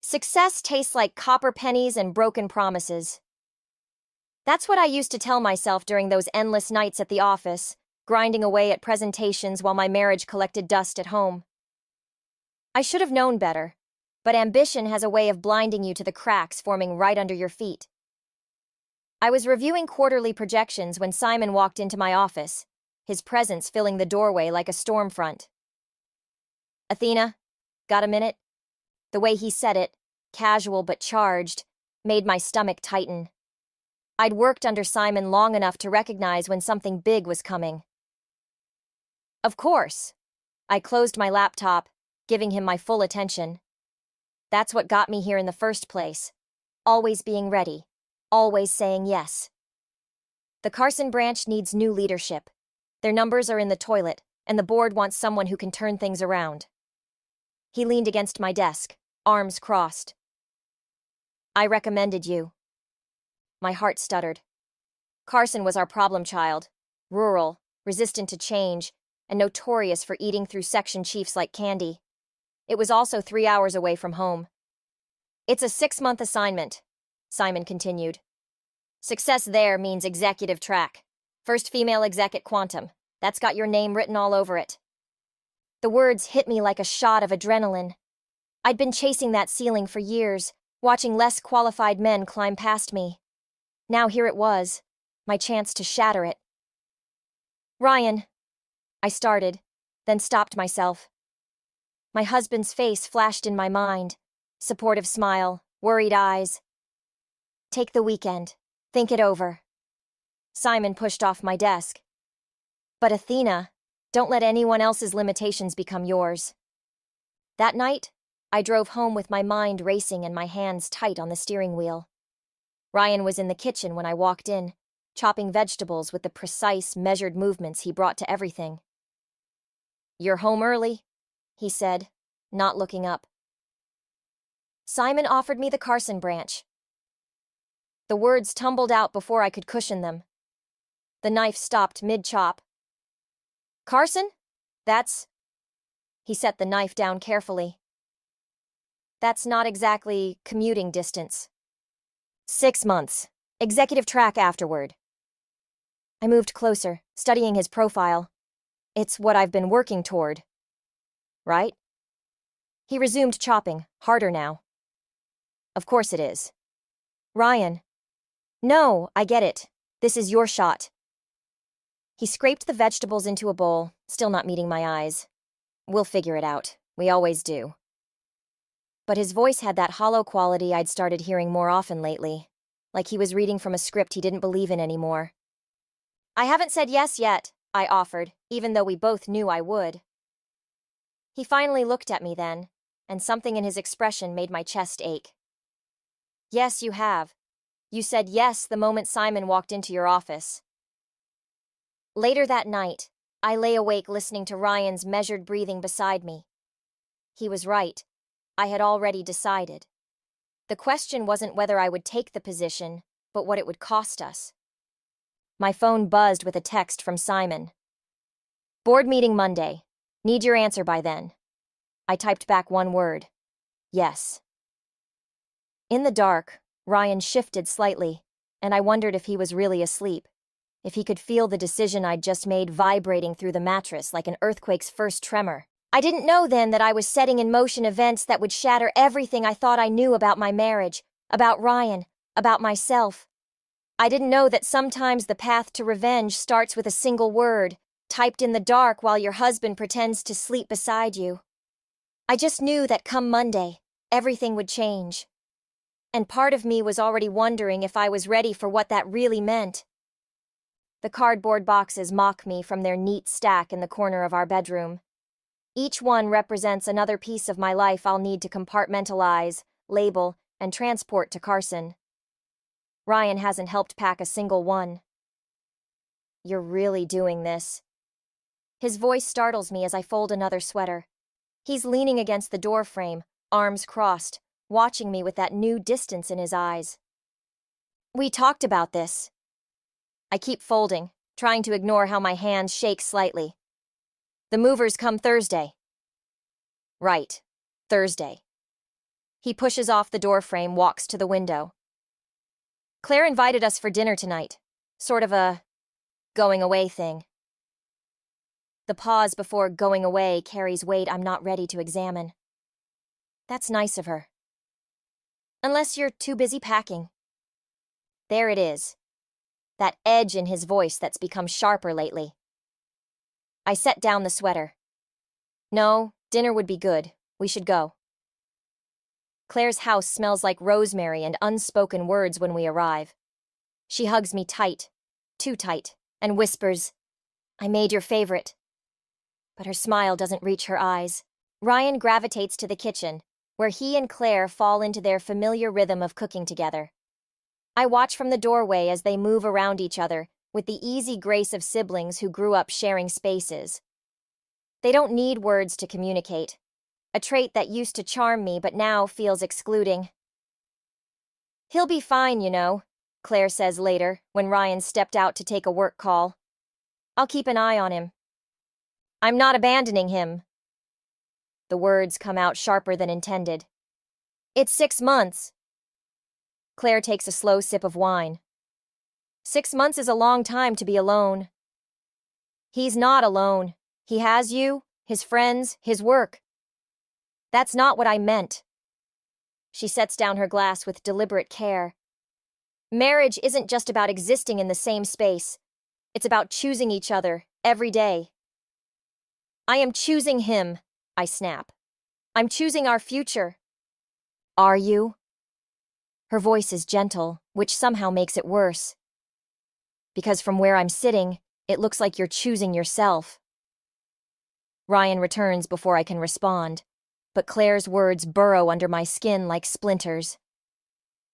Success tastes like copper pennies and broken promises. That's what I used to tell myself during those endless nights at the office, grinding away at presentations while my marriage collected dust at home. I should have known better, but ambition has a way of blinding you to the cracks forming right under your feet. I was reviewing quarterly projections when Simon walked into my office, his presence filling the doorway like a storm front. "Athena, got a minute?" The way he said it, casual but charged, made my stomach tighten. I'd worked under Simon long enough to recognize when something big was coming. Of course. I closed my laptop, giving him my full attention. That's what got me here in the first place. Always being ready. Always saying yes. The Carson branch needs new leadership. Their numbers are in the toilet, and the board wants someone who can turn things around. He leaned against my desk, arms crossed. "I recommended you." My heart stuttered. Carson was our problem child. Rural, resistant to change, and notorious for eating through section chiefs like candy. It was also 3 hours away from home. "It's a 6-month assignment," Simon continued. "Success there means executive track. First female exec at Quantum. That's got your name written all over it." The words hit me like a shot of adrenaline. I'd been chasing that ceiling for years, watching less qualified men climb past me. Now here it was, my chance to shatter it. "Ryan," I started, then stopped myself. My husband's face flashed in my mind, supportive smile, worried eyes. "Take the weekend. Think it over." Simon pushed off my desk. "But Athena, don't let anyone else's limitations become yours." That night, I drove home with my mind racing and my hands tight on the steering wheel. Ryan was in the kitchen when I walked in, chopping vegetables with the precise, measured movements he brought to everything. "You're home early," he said, not looking up. "Simon offered me the Carson branch." The words tumbled out before I could cushion them. The knife stopped mid-chop. "Carson? That's..." He set the knife down carefully. "That's not exactly commuting distance. 6 months. Executive track afterward." I moved closer, studying his profile. "It's what I've been working toward. Right?" He resumed chopping, harder now. "Of course it is." "Ryan." "No, I get it. This is your shot." He scraped the vegetables into a bowl, still not meeting my eyes. "We'll figure it out. We always do." But his voice had that hollow quality I'd started hearing more often lately, like he was reading from a script he didn't believe in anymore. "I haven't said yes yet," I offered, even though we both knew I would. He finally looked at me then, and something in his expression made my chest ache. "Yes, you have. You said yes the moment Simon walked into your office." Later that night, I lay awake listening to Ryan's measured breathing beside me. He was right. I had already decided. The question wasn't whether I would take the position, but what it would cost us. My phone buzzed with a text from Simon. "Board meeting Monday. Need your answer by then." I typed back one word. "Yes." In the dark, Ryan shifted slightly, and I wondered if he was really asleep, if he could feel the decision I'd just made vibrating through the mattress like an earthquake's first tremor. I didn't know then that I was setting in motion events that would shatter everything I thought I knew about my marriage, about Ryan, about myself. I didn't know that sometimes the path to revenge starts with a single word, typed in the dark while your husband pretends to sleep beside you. I just knew that come Monday, everything would change. And part of me was already wondering if I was ready for what that really meant. The cardboard boxes mock me from their neat stack in the corner of our bedroom. Each one represents another piece of my life I'll need to compartmentalize, label, and transport to Carson. Ryan hasn't helped pack a single one. "You're really doing this." His voice startles me as I fold another sweater. He's leaning against the door frame, arms crossed, watching me with that new distance in his eyes. "We talked about this." I keep folding, trying to ignore how my hands shake slightly. "The movers come Thursday." "Right. Thursday." He pushes off the doorframe, walks to the window. Claire invited us for dinner tonight. Sort of a going away thing. The pause before going away carries weight I'm not ready to examine. That's nice of her. Unless you're too busy packing. There it is. That edge in his voice that's become sharper lately. I set down the sweater. No, dinner would be good. We should go. Claire's house smells like rosemary and unspoken words when we arrive. She hugs me tight, too tight, and whispers, "I made your favorite." But her smile doesn't reach her eyes. Ryan gravitates to the kitchen, where he and Claire fall into their familiar rhythm of cooking together. I watch from the doorway as they move around each other, with the easy grace of siblings who grew up sharing spaces. They don't need words to communicate, a trait that used to charm me but now feels excluding. "He'll be fine, you know," Claire says later, when Ryan stepped out to take a work call. "I'll keep an eye on him. I'm not abandoning him." The words come out sharper than intended. "It's 6 months." Claire takes a slow sip of wine. 6 months is a long time to be alone. He's not alone. He has you, his friends, his work. That's not what I meant. She sets down her glass with deliberate care. Marriage isn't just about existing in the same space. It's about choosing each other, every day. I am choosing him, I snap. I'm choosing our future. Are you? Her voice is gentle, which somehow makes it worse. Because from where I'm sitting, it looks like you're choosing yourself. Ryan returns before I can respond, but Claire's words burrow under my skin like splinters.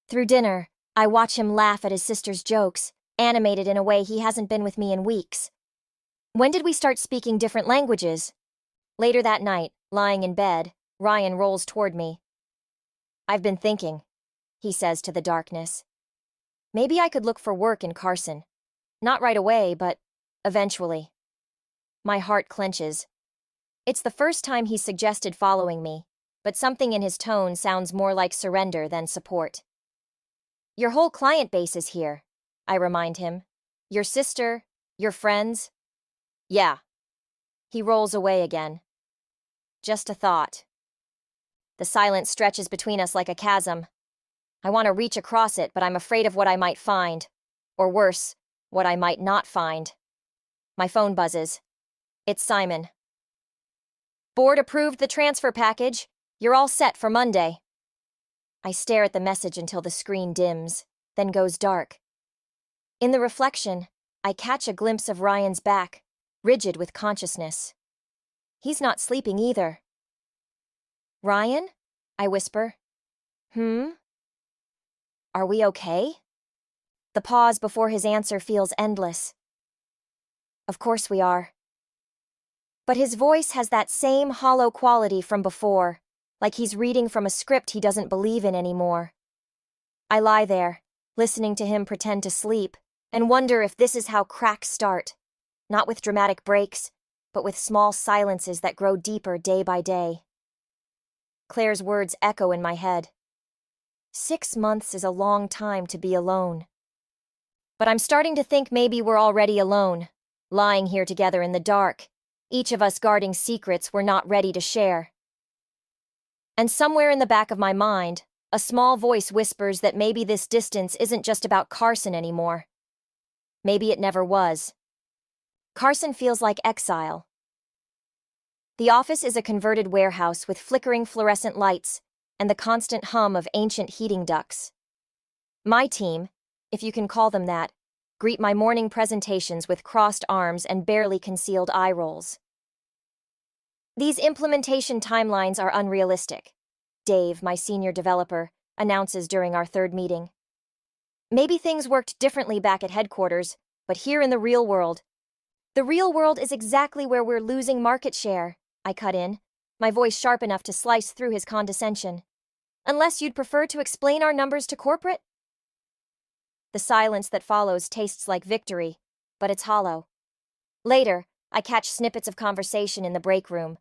Through dinner, I watch him laugh at his sister's jokes, animated in a way he hasn't been with me in weeks. When did we start speaking different languages? Later that night, lying in bed, Ryan rolls toward me. "I've been thinking," he says to the darkness. "Maybe I could look for work in Carson. Not right away, but eventually." My heart clenches. It's the first time he's suggested following me, but something in his tone sounds more like surrender than support. "Your whole client base is here," I remind him. "Your sister, your friends." "Yeah." He rolls away again. "Just a thought." The silence stretches between us like a chasm. I want to reach across it, but I'm afraid of what I might find. Or worse, what I might not find. My phone buzzes. It's Simon. "Board approved the transfer package. You're all set for Monday." I stare at the message until the screen dims, then goes dark. In the reflection, I catch a glimpse of Ryan's back, rigid with consciousness. He's not sleeping either. "Ryan?" I whisper. Are we okay?" The pause before his answer feels endless. "Of course we are." But his voice has that same hollow quality from before, like he's reading from a script he doesn't believe in anymore. I lie there, listening to him pretend to sleep, and wonder if this is how cracks start, not with dramatic breaks, but with small silences that grow deeper day by day. Claire's words echo in my head. 6 months is a long time to be alone. But I'm starting to think maybe we're already alone, lying here together in the dark, each of us guarding secrets we're not ready to share. And somewhere in the back of my mind, a small voice whispers that maybe this distance isn't just about Carson anymore. Maybe it never was. Carson feels like exile. The office is a converted warehouse with flickering fluorescent lights and the constant hum of ancient heating ducts. My team, if you can call them that, greet my morning presentations with crossed arms and barely concealed eye rolls. These implementation timelines are unrealistic, Dave, my senior developer, announces during our third meeting. Maybe things worked differently back at headquarters, but here in the real world is exactly where we're losing market share, I cut in, my voice sharp enough to slice through his condescension. "Unless you'd prefer to explain our numbers to corporate?" The silence that follows tastes like victory, but it's hollow. Later, I catch snippets of conversation in the break room.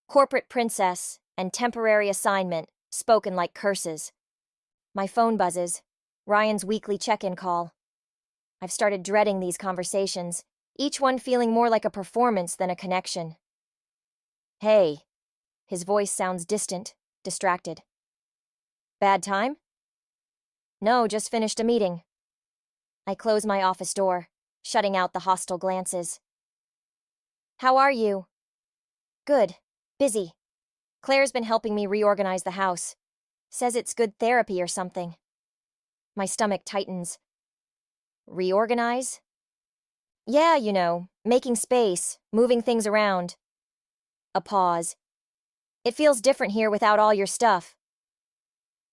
Corporate princess and temporary assignment spoken like curses. My phone buzzes. Ryan's weekly check-in call. I've started dreading these conversations, each one feeling more like a performance than a connection. Hey. His voice sounds distant, distracted. Bad time? No, just finished a meeting. I close my office door, shutting out the hostile glances. How are you? Good. Busy. Claire's been helping me reorganize the house. Says it's good therapy or something. My stomach tightens. Reorganize? Yeah, making space, moving things around. A pause. It feels different here without all your stuff.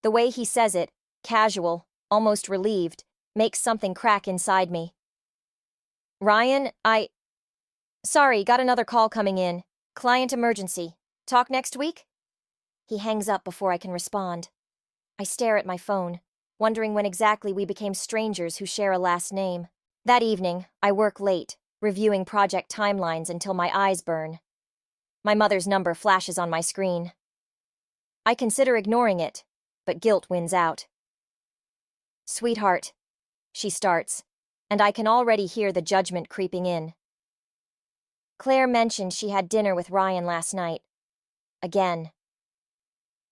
The way he says it, casual, almost relieved, makes something crack inside me. Ryan, Sorry, got another call coming in. Client emergency. Talk next week? He hangs up before I can respond. I stare at my phone, wondering when exactly we became strangers who share a last name. That evening, I work late, reviewing project timelines until my eyes burn. My mother's number flashes on my screen. I consider ignoring it, but guilt wins out. Sweetheart, she starts, and I can already hear the judgment creeping in. Claire mentioned she had dinner with Ryan last night. Again.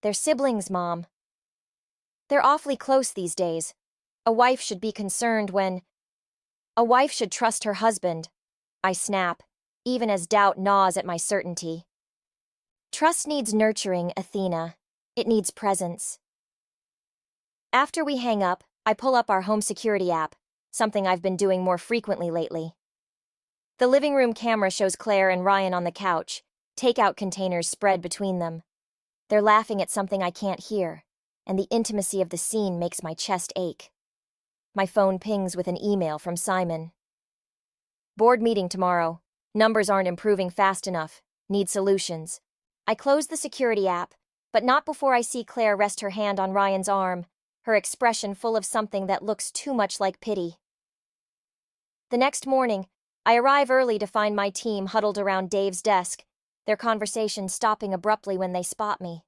They're siblings, Mom. They're awfully close these days. A wife should be concerned when... A wife should trust her husband. I snap, even as doubt gnaws at my certainty. Trust needs nurturing, Athena. It needs presence. After we hang up, I pull up our home security app, something I've been doing more frequently lately. The living room camera shows Claire and Ryan on the couch, takeout containers spread between them. They're laughing at something I can't hear, and the intimacy of the scene makes my chest ache. My phone pings with an email from Simon. Board meeting tomorrow. Numbers aren't improving fast enough. Need solutions. I close the security app, but not before I see Claire rest her hand on Ryan's arm, her expression full of something that looks too much like pity. The next morning, I arrive early to find my team huddled around Dave's desk, their conversation stopping abruptly when they spot me.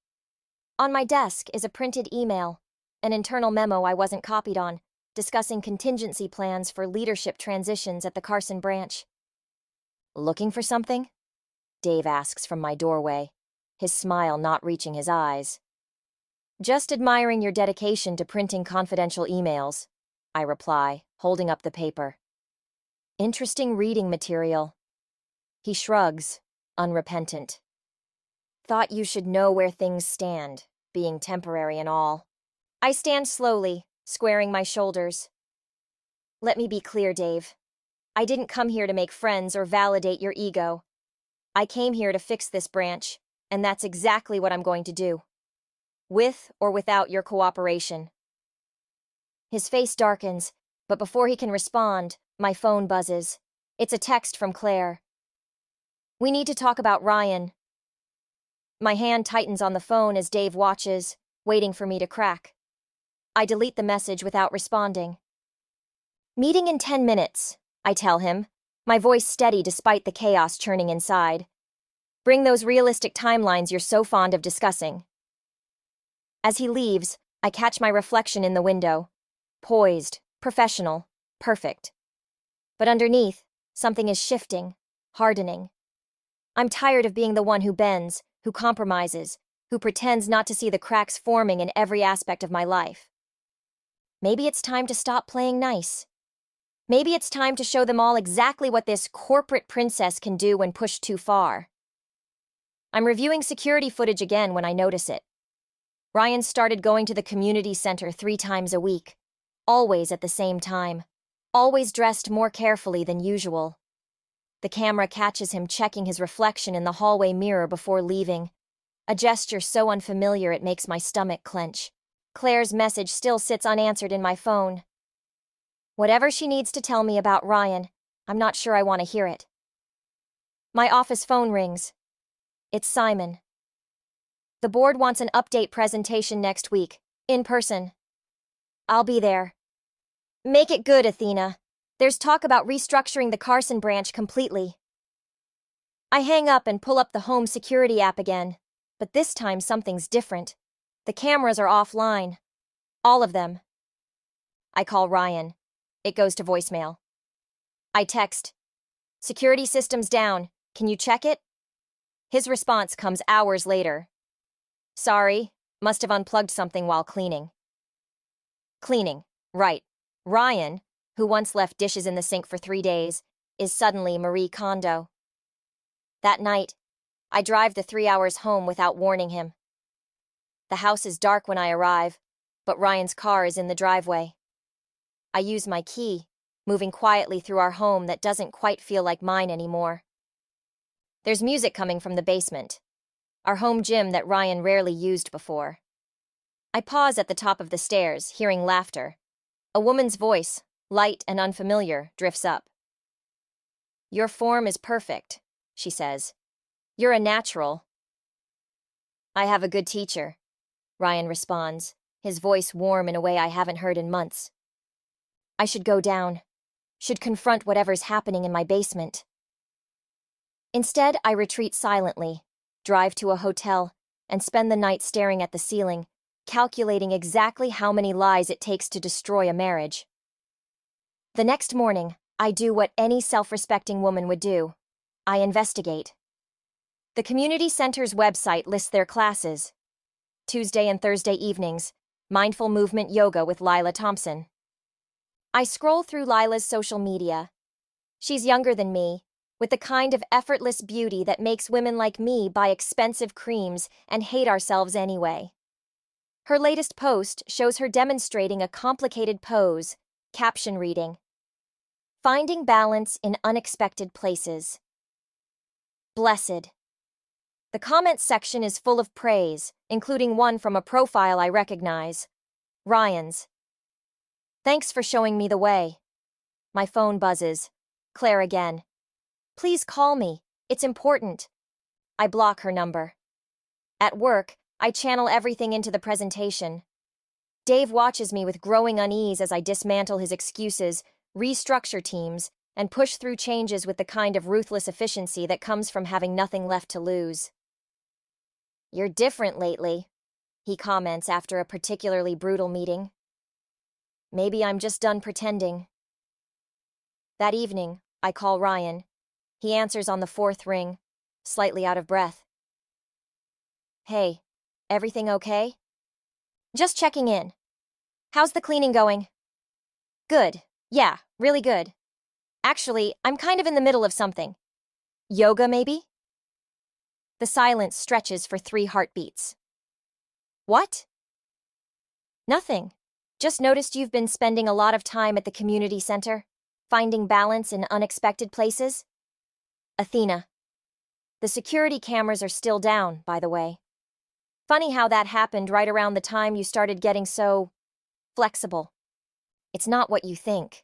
On my desk is a printed email, an internal memo I wasn't copied on, discussing contingency plans for leadership transitions at the Carson branch. Looking for something? Dave asks from my doorway, his smile not reaching his eyes. Just admiring your dedication to printing confidential emails, I reply, holding up the paper. Interesting reading material. He shrugs, unrepentant. Thought you should know where things stand, being temporary and all. I stand slowly, squaring my shoulders. Let me be clear, Dave. I didn't come here to make friends or validate your ego. I came here to fix this branch, and that's exactly what I'm going to do. With or without your cooperation. His face darkens, but before he can respond, my phone buzzes. It's a text from Claire. We need to talk about Ryan. My hand tightens on the phone as Dave watches, waiting for me to crack. I delete the message without responding. Meeting in 10 minutes, I tell him, my voice steady despite the chaos churning inside. Bring those realistic timelines you're so fond of discussing. As he leaves, I catch my reflection in the window. Poised, professional, perfect. But underneath, something is shifting, hardening. I'm tired of being the one who bends, who compromises, who pretends not to see the cracks forming in every aspect of my life. Maybe it's time to stop playing nice. Maybe it's time to show them all exactly what this corporate princess can do when pushed too far. I'm reviewing security footage again when I notice it. Ryan started going to the community center 3 times a week, always at the same time, always dressed more carefully than usual. The camera catches him checking his reflection in the hallway mirror before leaving, a gesture so unfamiliar it makes my stomach clench. Claire's message still sits unanswered in my phone. Whatever she needs to tell me about Ryan, I'm not sure I want to hear it. My office phone rings. It's Simon. The board wants an update presentation next week, in person. I'll be there. Make it good, Athena. There's talk about restructuring the Carson branch completely. I hang up and pull up the home security app again, but this time something's different. The cameras are offline. All of them. I call Ryan. It goes to voicemail. I text, "Security system's down. Can you check it?" His response comes hours later. "Sorry, must have unplugged something while cleaning." Cleaning, right. Ryan, who once left dishes in the sink for 3 days, is suddenly Marie Kondo. That night, I drive the 3 hours home without warning him. The house is dark when I arrive, but Ryan's car is in the driveway. I use my key, moving quietly through our home that doesn't quite feel like mine anymore. There's music coming from the basement, our home gym that Ryan rarely used before. I pause at the top of the stairs, hearing laughter. A woman's voice, light and unfamiliar, drifts up. "Your form is perfect," she says. "You're a natural." "I have a good teacher," Ryan responds, his voice warm in a way I haven't heard in months. I should go down. Should confront whatever's happening in my basement. Instead, I retreat silently, drive to a hotel, and spend the night staring at the ceiling, calculating exactly how many lies it takes to destroy a marriage. The next morning, I do what any self-respecting woman would do. I investigate. The community center's website lists their classes. Tuesday and Thursday evenings, mindful movement yoga with Lila Thompson. I scroll through Lila's social media. She's younger than me, with the kind of effortless beauty that makes women like me buy expensive creams and hate ourselves anyway. Her latest post shows her demonstrating a complicated pose, caption reading, "Finding balance in unexpected places." Blessed. The comments section is full of praise, including one from a profile I recognize. Ryan's. "Thanks for showing me the way." My phone buzzes. Claire again. "Please call me. It's important." I block her number. At work, I channel everything into the presentation. Dave watches me with growing unease as I dismantle his excuses, restructure teams, and push through changes with the kind of ruthless efficiency that comes from having nothing left to lose. "You're different lately," he comments after a particularly brutal meeting. Maybe I'm just done pretending. That evening, I call Ryan. He answers on the 4th ring, slightly out of breath. "Hey, everything okay?" "Just checking in. How's the cleaning going?" "Good. Yeah, really good. Actually, I'm kind of in the middle of something. Yoga, maybe?" The silence stretches for 3 heartbeats. "What?" "Nothing. Just noticed you've been spending a lot of time at the community center, finding balance in unexpected places." Athena. "The security cameras are still down, by the way. Funny how that happened right around the time you started getting so flexible. It's not what you think."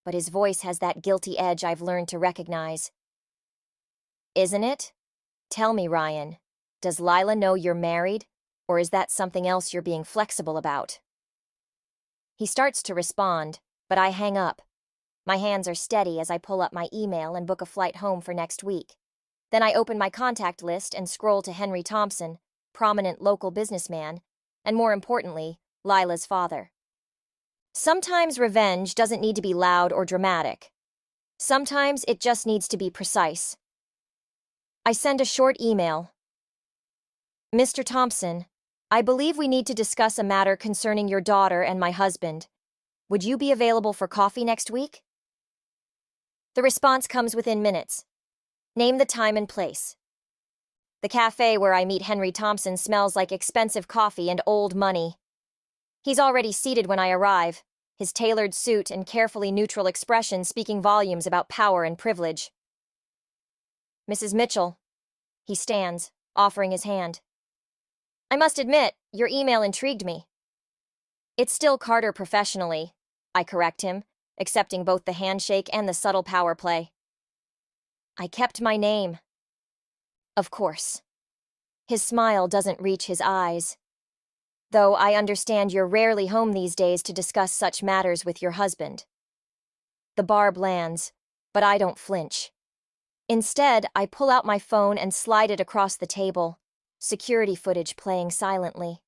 But his voice has that guilty edge I've learned to recognize. "Isn't it? Tell me, Ryan, does Lila know you're married, or is that something else you're being flexible about?" He starts to respond, but I hang up. My hands are steady as I pull up my email and book a flight home for next week. Then I open my contact list and scroll to Henry Thompson, prominent local businessman, and more importantly, Lila's father. Sometimes revenge doesn't need to be loud or dramatic. Sometimes it just needs to be precise. I send a short email. "Mr. Thompson, I believe we need to discuss a matter concerning your daughter and my husband. Would you be available for coffee next week?" The response comes within minutes. Name the time and place. The cafe where I meet Henry Thompson smells like expensive coffee and old money. He's already seated when I arrive, his tailored suit and carefully neutral expression speaking volumes about power and privilege. "Mrs. Mitchell." He stands, offering his hand. "I must admit, your email intrigued me." "It's still Carter professionally," I correct him, accepting both the handshake and the subtle power play. "I kept my name." "Of course." His smile doesn't reach his eyes. "Though I understand you're rarely home these days to discuss such matters with your husband." The barb lands, but I don't flinch. Instead, I pull out my phone and slide it across the table. Security footage playing silently.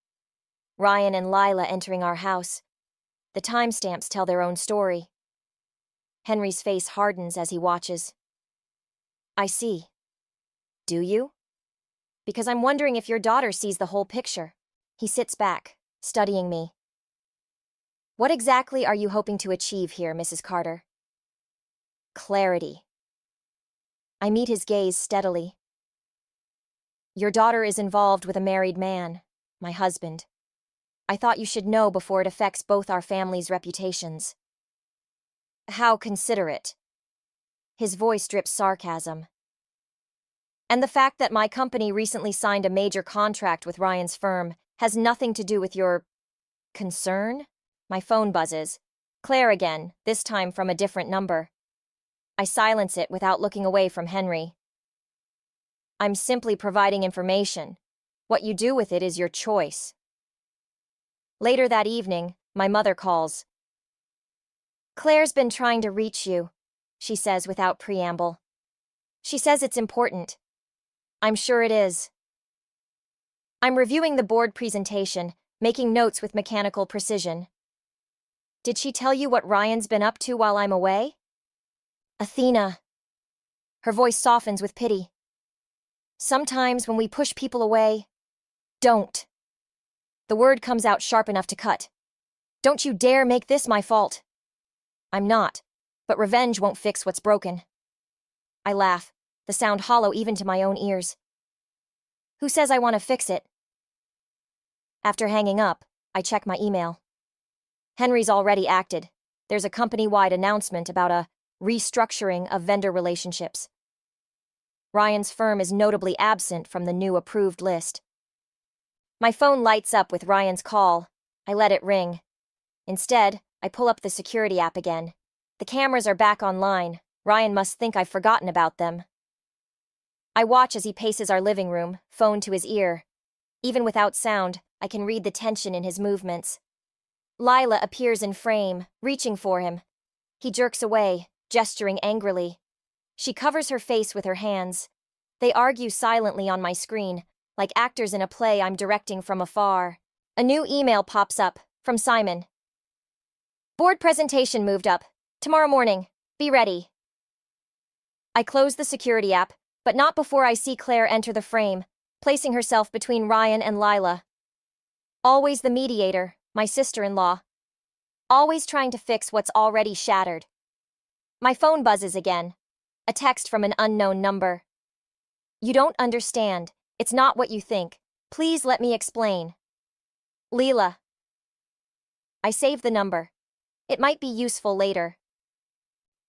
Ryan and Lila entering our house. The timestamps tell their own story. Henry's face hardens as he watches. I see. Do you? Because I'm wondering if your daughter sees the whole picture. He sits back, studying me. What exactly are you hoping to achieve here, Mrs. Carter? Clarity. I meet his gaze steadily. Your daughter is involved with a married man, my husband. I thought you should know before it affects both our families' reputations. How considerate. His voice drips sarcasm. And the fact that my company recently signed a major contract with Ryan's firm has nothing to do with your concern? My phone buzzes. Claire again, this time from a different number. I silence it without looking away from Henry. I'm simply providing information. What you do with it is your choice. Later that evening, my mother calls. Claire's been trying to reach you, she says without preamble. She says it's important. I'm sure it is. I'm reviewing the board presentation, making notes with mechanical precision. Did she tell you what Ryan's been up to while I'm away? Athena. Her voice softens with pity. Sometimes when we push people away, don't. The word comes out sharp enough to cut. Don't you dare make this my fault. I'm not, but revenge won't fix what's broken. I laugh, the sound hollow even to my own ears. Who says I want to fix it? After hanging up, I check my email. Henry's already acted. There's a company-wide announcement about a restructuring of vendor relationships. Ryan's firm is notably absent from the new approved list. My phone lights up with Ryan's call. I let it ring. Instead, I pull up the security app again. The cameras are back online. Ryan must think I've forgotten about them. I watch as he paces our living room, phone to his ear. Even without sound, I can read the tension in his movements. Lila appears in frame, reaching for him. He jerks away, gesturing angrily. She covers her face with her hands. They argue silently on my screen, like actors in a play I'm directing from afar. A new email pops up, from Simon. Board presentation moved up. Tomorrow morning. Be ready. I close the security app, but not before I see Claire enter the frame, placing herself between Ryan and Lila. Always the mediator, my sister-in-law. Always trying to fix what's already shattered. My phone buzzes again. A text from an unknown number. You don't understand. It's not what you think. Please let me explain. Leela. I save the number. It might be useful later.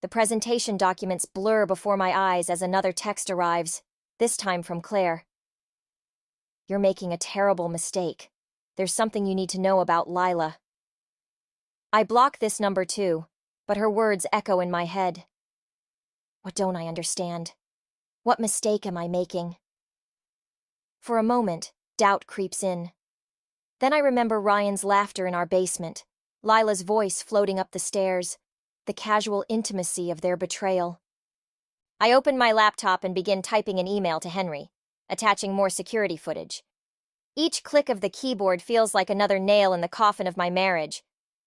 The presentation documents blur before my eyes as another text arrives, this time from Claire. You're making a terrible mistake. There's something you need to know about Lila. I block this number too, but her words echo in my head. What don't I understand? What mistake am I making? For a moment, doubt creeps in. Then I remember Ryan's laughter in our basement, Lila's voice floating up the stairs, the casual intimacy of their betrayal. I open my laptop and begin typing an email to Henry, attaching more security footage. Each click of the keyboard feels like another nail in the coffin of my marriage,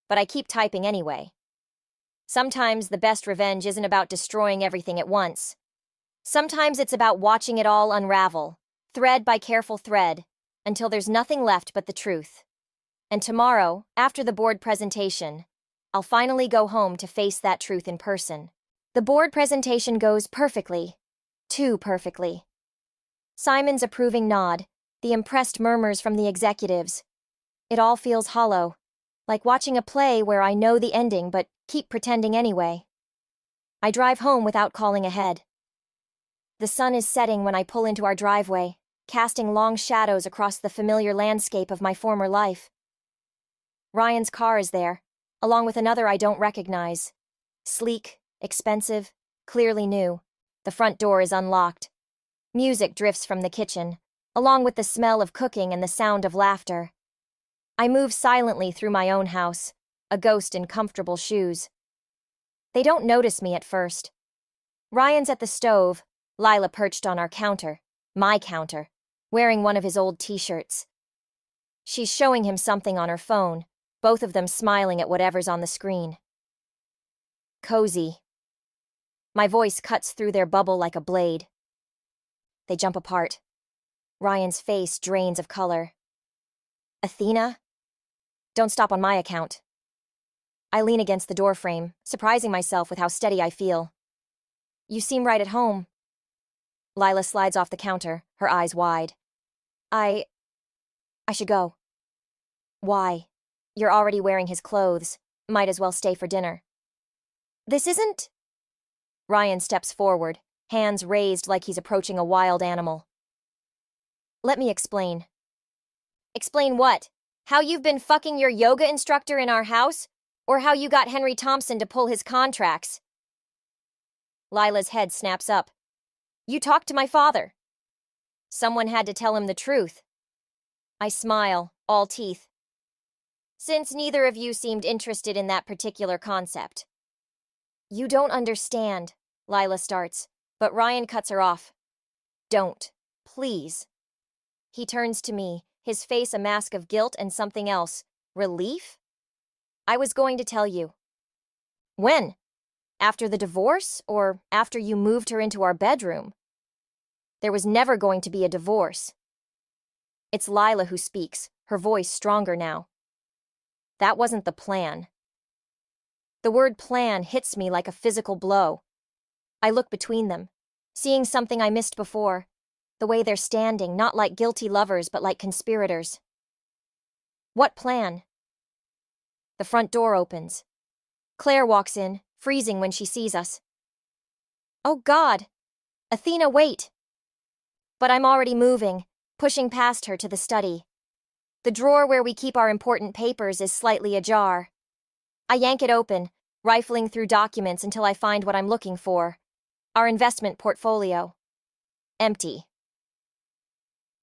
but I keep typing anyway. Sometimes the best revenge isn't about destroying everything at once. Sometimes it's about watching it all unravel, thread by careful thread, until there's nothing left but the truth. And tomorrow, after the board presentation, I'll finally go home to face that truth in person. The board presentation goes perfectly. Too perfectly. Simon's approving nod, the impressed murmurs from the executives. It all feels hollow, like watching a play where I know the ending but keep pretending anyway. I drive home without calling ahead. The sun is setting when I pull into our driveway, casting long shadows across the familiar landscape of my former life. Ryan's car is there, along with another I don't recognize. Sleek, expensive, clearly new. The front door is unlocked. Music drifts from the kitchen, along with the smell of cooking and the sound of laughter. I move silently through my own house, a ghost in comfortable shoes. They don't notice me at first. Ryan's at the stove, Lila perched on our counter, my counter, wearing one of his old t-shirts. She's showing him something on her phone, both of them smiling at whatever's on the screen. Cozy. My voice cuts through their bubble like a blade. They jump apart. Ryan's face drains of color. Athena? Don't stop on my account. I lean against the doorframe, surprising myself with how steady I feel. You seem right at home. Lila slides off the counter, her eyes wide. I should go. Why? You're already wearing his clothes. Might as well stay for dinner. This isn't... Ryan steps forward, hands raised like he's approaching a wild animal. Let me explain. Explain what? How you've been fucking your yoga instructor in our house? Or how you got Henry Thompson to pull his contracts? Lila's head snaps up. You talked to my father. Someone had to tell him the truth. I smile, all teeth. Since neither of you seemed interested in that particular concept. You don't understand, Lila starts, but Ryan cuts her off. Don't, please. He turns to me, his face a mask of guilt and something else. Relief? I was going to tell you. When? After the divorce, or after you moved her into our bedroom? There was never going to be a divorce. It's Lila who speaks, her voice stronger now. That wasn't the plan. The word plan hits me like a physical blow. I look between them, seeing something I missed before, the way they're standing, not like guilty lovers but like conspirators. What plan? The front door opens. Claire walks in, freezing when she sees us. Oh God! Athena, wait! But I'm already moving, pushing past her to the study. The drawer where we keep our important papers is slightly ajar. I yank it open, rifling through documents until I find what I'm looking for. Our investment portfolio. Empty.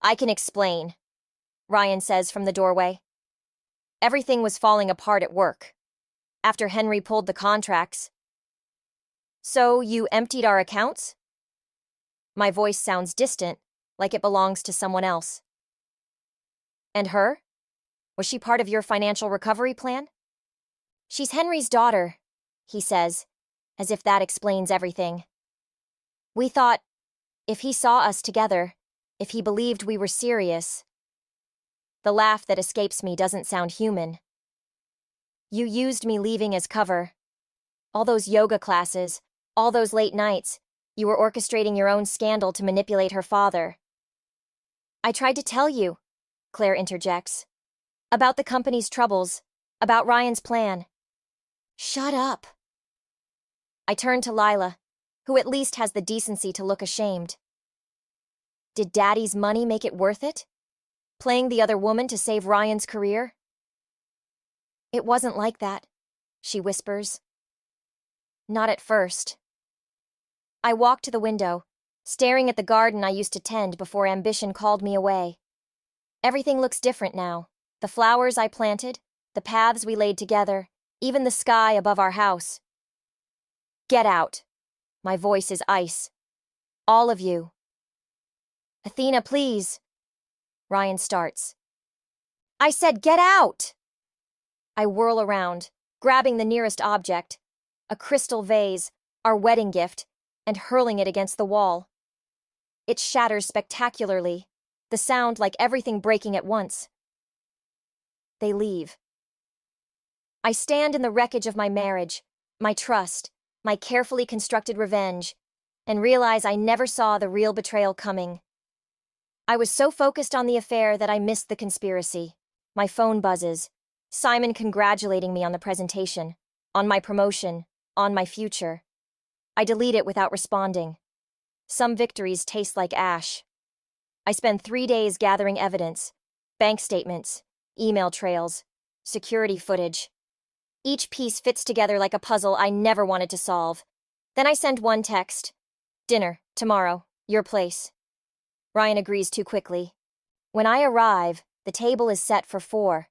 I can explain, Ryan says from the doorway. Everything was falling apart at work. After Henry pulled the contracts. So you emptied our accounts? My voice sounds distant, like it belongs to someone else. And her? Was she part of your financial recovery plan? She's Henry's daughter, he says, as if that explains everything. We thought, if he saw us together, if he believed we were serious. The laugh that escapes me doesn't sound human. You used me leaving as cover. All those yoga classes, all those late nights, you were orchestrating your own scandal to manipulate her father. I tried to tell you, Claire interjects, about the company's troubles, about Ryan's plan. Shut up. I turn to Lila, who at least has the decency to look ashamed. Did Daddy's money make it worth it? Playing the other woman to save Ryan's career? It wasn't like that, she whispers. Not at first. I walk to the window, staring at the garden I used to tend before ambition called me away. Everything looks different now. The flowers I planted, the paths we laid together, even the sky above our house. Get out. My voice is ice. All of you. Athena, please. Ryan starts. I said get out! I whirl around, grabbing the nearest object, a crystal vase, our wedding gift, and hurling it against the wall. It shatters spectacularly, the sound like everything breaking at once. They leave. I stand in the wreckage of my marriage, my trust, my carefully constructed revenge, and realize I never saw the real betrayal coming. I was so focused on the affair that I missed the conspiracy. My phone buzzes, Simon congratulating me on the presentation, on my promotion, on my future. I delete it without responding. Some victories taste like ash. I spend 3 days gathering evidence, bank statements, email trails, security footage. Each piece fits together like a puzzle I never wanted to solve. Then I send one text. Dinner, tomorrow, your place. Ryan agrees too quickly. When I arrive, the table is set for 4.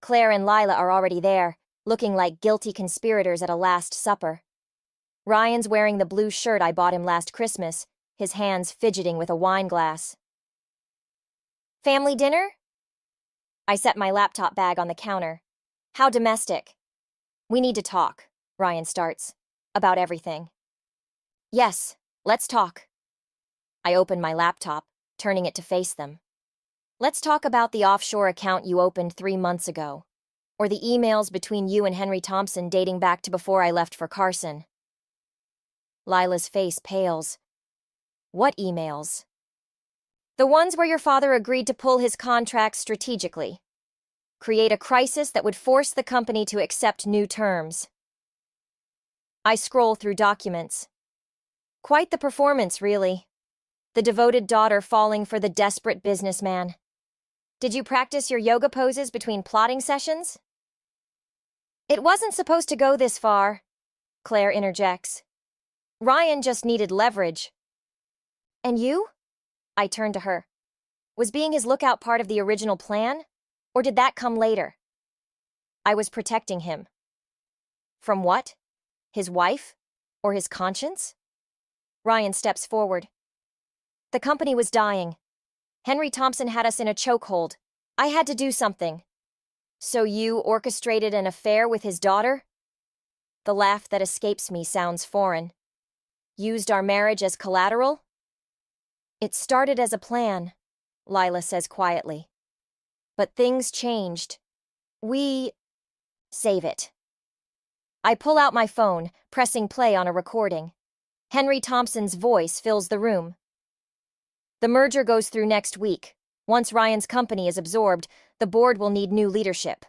Claire and Lila are already there, looking like guilty conspirators at a Last Supper. Ryan's wearing the blue shirt I bought him last Christmas, his hands fidgeting with a wine glass. Family dinner? I set my laptop bag on the counter. How domestic. We need to talk, Ryan starts. About everything. Yes, let's talk. I open my laptop, turning it to face them. Let's talk about the offshore account you opened 3 months ago. Or the emails between you and Henry Thompson dating back to before I left for Carson. Lila's face pales. What emails? The ones where your father agreed to pull his contracts strategically. Create a crisis that would force the company to accept new terms. I scroll through documents. Quite the performance, really. The devoted daughter falling for the desperate businessman. Did you practice your yoga poses between plotting sessions? It wasn't supposed to go this far, Claire interjects. Ryan just needed leverage. And you? I turn to her. Was being his lookout part of the original plan? Or did that come later? I was protecting him. From what? His wife? Or his conscience? Ryan steps forward. The company was dying. Henry Thompson had us in a chokehold. I had to do something. So you orchestrated an affair with his daughter? The laugh that escapes me sounds foreign. Used our marriage as collateral? It started as a plan, Lila says quietly. But things changed. Save it. I pull out my phone, pressing play on a recording. Henry Thompson's voice fills the room. The merger goes through next week. Once Ryan's company is absorbed, the board will need new leadership.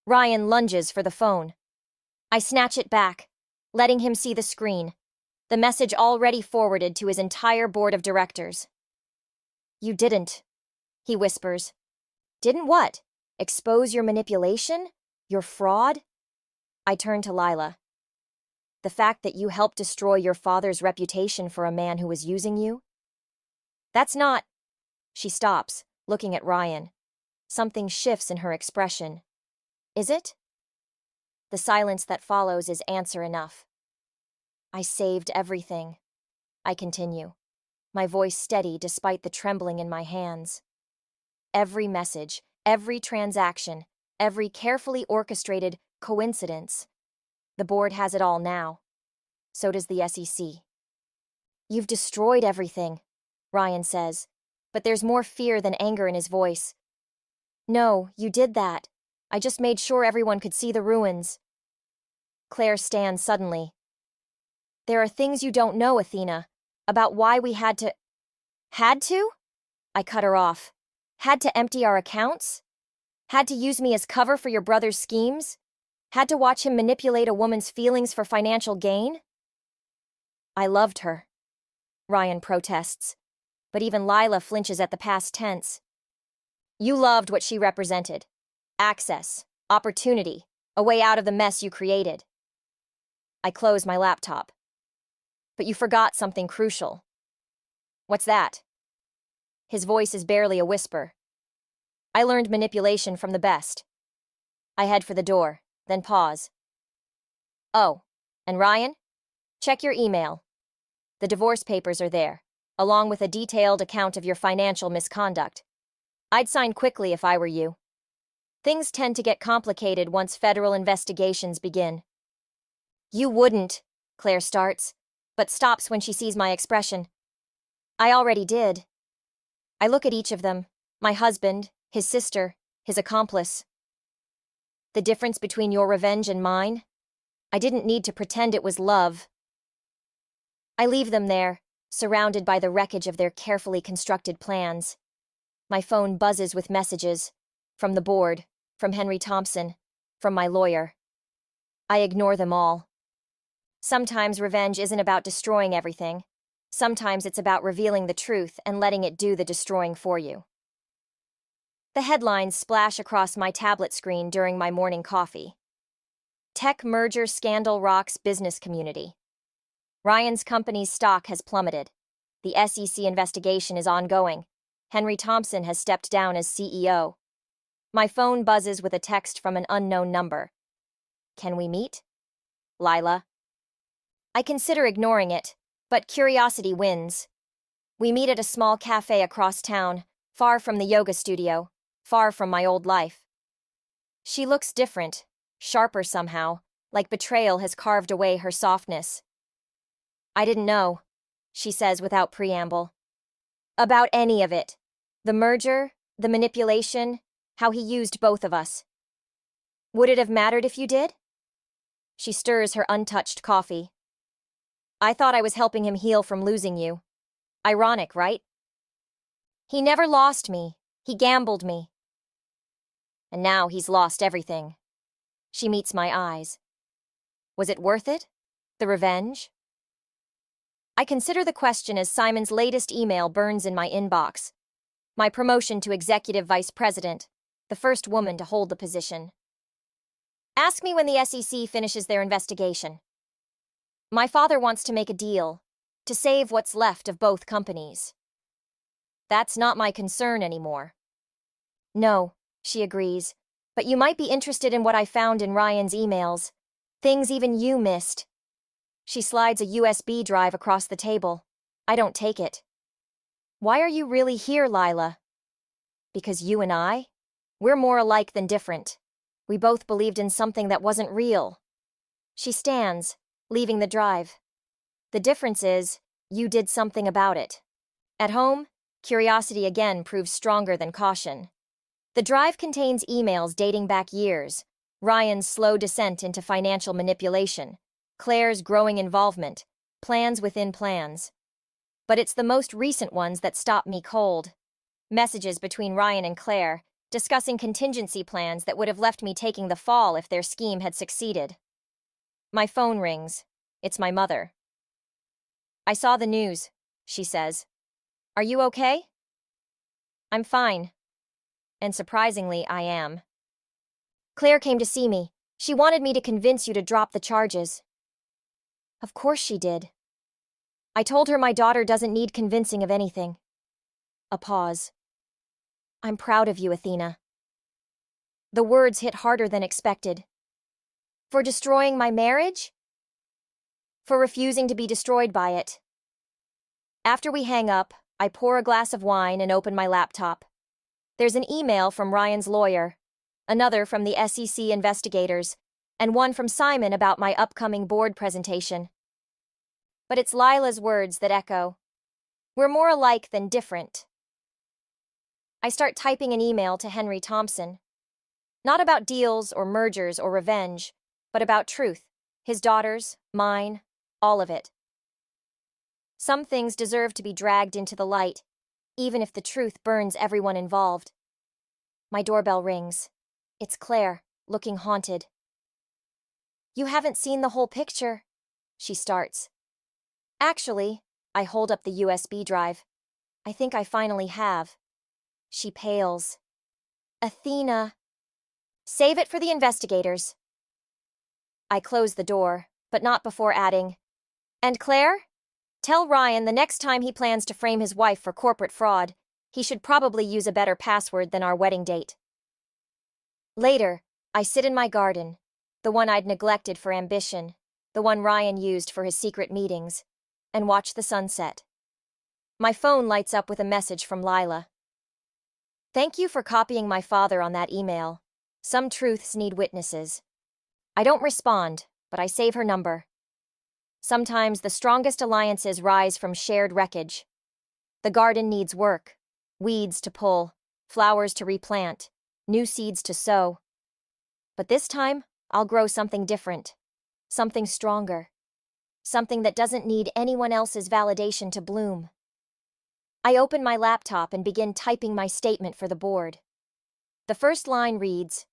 Ryan lunges for the phone. I snatch it back, letting him see the screen. The message already forwarded to his entire board of directors. You didn't, he whispers. Didn't what? Expose your manipulation? Your fraud? I turn to Lila. The fact that you helped destroy your father's reputation for a man who was using you? That's not... She stops, looking at Ryan. Something shifts in her expression. Is it? The silence that follows is answer enough. I saved everything. I continue, my voice steady despite the trembling in my hands. Every message, every transaction, every carefully orchestrated coincidence. The board has it all now. So does the SEC. You've destroyed everything, Ryan says, but there's more fear than anger in his voice. No, you did that. I just made sure everyone could see the ruins. Claire stands suddenly. There are things you don't know, Athena, about why we had to... Had to? I cut her off. Had to empty our accounts? Had to use me as cover for your brother's schemes? Had to watch him manipulate a woman's feelings for financial gain? I loved her, Ryan protests, but even Lila flinches at the past tense. You loved what she represented. Access, opportunity, a way out of the mess you created. I close my laptop. But you forgot something crucial. What's that? His voice is barely a whisper. I learned manipulation from the best. I head for the door, then pause. Oh, and Ryan? Check your email. The divorce papers are there, along with a detailed account of your financial misconduct. I'd sign quickly if I were you. Things tend to get complicated once federal investigations begin. You wouldn't, Claire starts, but stops when she sees my expression. I already did. I look at each of them, my husband, his sister, his accomplice. The difference between your revenge and mine? I didn't need to pretend it was love. I leave them there, surrounded by the wreckage of their carefully constructed plans. My phone buzzes with messages. From the board, from Henry Thompson, from my lawyer. I ignore them all. Sometimes revenge isn't about destroying everything. Sometimes it's about revealing the truth and letting it do the destroying for you. The headlines splash across my tablet screen during my morning coffee. Tech merger scandal rocks business community. Ryan's company's stock has plummeted. The SEC investigation is ongoing. Henry Thompson has stepped down as CEO. My phone buzzes with a text from an unknown number. Can we meet? Lila. I consider ignoring it, but curiosity wins. We meet at a small cafe across town, far from the yoga studio, far from my old life. She looks different, sharper somehow, like betrayal has carved away her softness. I didn't know, she says without preamble. About any of it. The merger, the manipulation, how he used both of us. Would it have mattered if you did? She stirs her untouched coffee. I thought I was helping him heal from losing you. Ironic, right? He never lost me. He gambled me. And now he's lost everything. She meets my eyes. Was it worth it? The revenge? I consider the question as Simon's latest email burns in my inbox. My promotion to executive vice president, the first woman to hold the position. Ask me when the SEC finishes their investigation. My father wants to make a deal, to save what's left of both companies. That's not my concern anymore. No, she agrees, but you might be interested in what I found in Ryan's emails. Things even you missed. She slides a USB drive across the table. I don't take it. Why are you really here, Lila? Because you and I? We're more alike than different. We both believed in something that wasn't real. She stands, leaving the drive. The difference is, you did something about it. At home, curiosity again proves stronger than caution. The drive contains emails dating back years, Ryan's slow descent into financial manipulation, Claire's growing involvement, plans within plans. But it's the most recent ones that stop me cold. Messages between Ryan and Claire, discussing contingency plans that would have left me taking the fall if their scheme had succeeded. My phone rings. It's my mother. I saw the news, she says. Are you okay? I'm fine. And surprisingly, I am. Claire came to see me. She wanted me to convince you to drop the charges. Of course she did. I told her my daughter doesn't need convincing of anything. A pause. I'm proud of you, Athena. The words hit harder than expected. For destroying my marriage? For refusing to be destroyed by it. After we hang up, I pour a glass of wine and open my laptop. There's an email from Ryan's lawyer, another from the SEC investigators, and one from Simon about my upcoming board presentation. But it's Lila's words that echo. We're more alike than different. I start typing an email to Henry Thompson. Not about deals or mergers or revenge, but about truth. His daughters, mine, all of it. Some things deserve to be dragged into the light, even if the truth burns everyone involved. My doorbell rings. It's Claire, looking haunted. You haven't seen the whole picture, she starts. Actually, I hold up the USB drive. I think I finally have. She pales. Athena. Save it for the investigators. I close the door, but not before adding, and Claire? Tell Ryan the next time he plans to frame his wife for corporate fraud, he should probably use a better password than our wedding date. Later, I sit in my garden, the one I'd neglected for ambition, the one Ryan used for his secret meetings, and watch the sunset. My phone lights up with a message from Lila. Thank you for copying my father on that email. Some truths need witnesses. I don't respond, but I save her number. Sometimes the strongest alliances rise from shared wreckage. The garden needs work, weeds to pull, flowers to replant, new seeds to sow. But this time, I'll grow something different, something stronger, something that doesn't need anyone else's validation to bloom. I open my laptop and begin typing my statement for the board. The first line reads,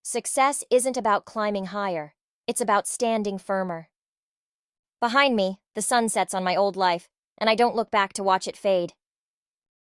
Success isn't about climbing higher, it's about standing firmer. Behind me, the sun sets on my old life, and I don't look back to watch it fade.